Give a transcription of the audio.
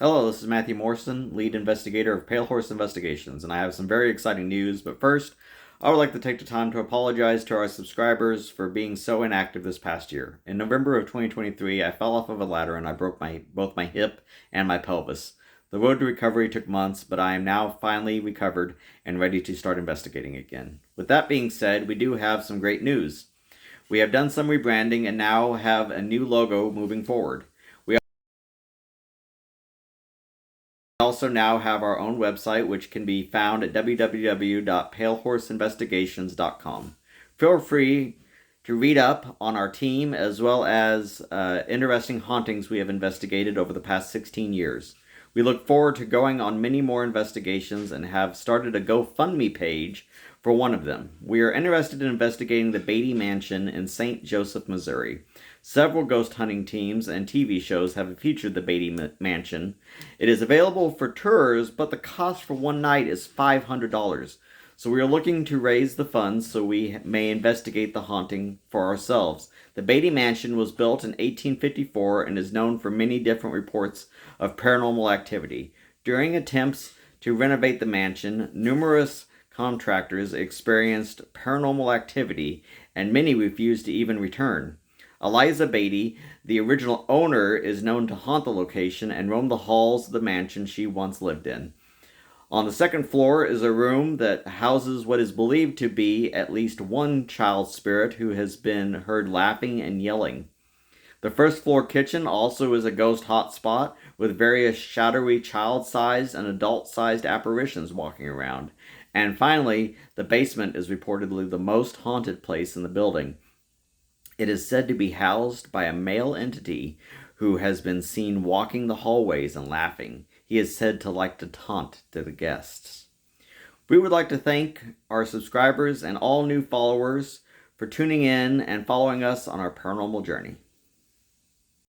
Hello, this is Matthew Morrison, lead investigator of Pale Horse Investigations, and I have some very exciting news. But first, I would like to take the time to apologize to our subscribers for being so inactive this past year. In November of 2023, I fell off of a ladder and I broke both my hip and my pelvis. The road to recovery took months, but I am now finally recovered and ready to start investigating again. With that being said, we do have some great news. We have done some rebranding and now have a new logo moving forward. We also now have our own website, which can be found at www.palehorseinvestigations.com. Feel free to read up on our team as well as interesting hauntings we have investigated over the past 16 years. We look forward to going on many more investigations and have started a GoFundMe page for one of them. We are interested in investigating the Beatty Mansion in St. Joseph, Missouri. Several ghost hunting teams and TV shows have featured the Beatty Mansion. It is available for tours, but the cost for one night is $500. So we are looking to raise the funds so we may investigate the haunting for ourselves. The Beatty Mansion was built in 1854 and is known for many different reports of paranormal activity. During attempts to renovate the mansion, numerous contractors experienced paranormal activity and many refused to even return. Eliza Beatty, the original owner, is known to haunt the location and roam the halls of the mansion she once lived in. On the second floor is a room that houses what is believed to be at least one child spirit who has been heard laughing and yelling. The first floor kitchen also is a ghost hotspot with various shadowy child-sized and adult-sized apparitions walking around. And finally, the basement is reportedly the most haunted place in the building. It is said to be housed by a male entity who has been seen walking the hallways and laughing. He is said to like to taunt to the guests. We would like to thank our subscribers and all new followers for tuning in and following us on our paranormal journey.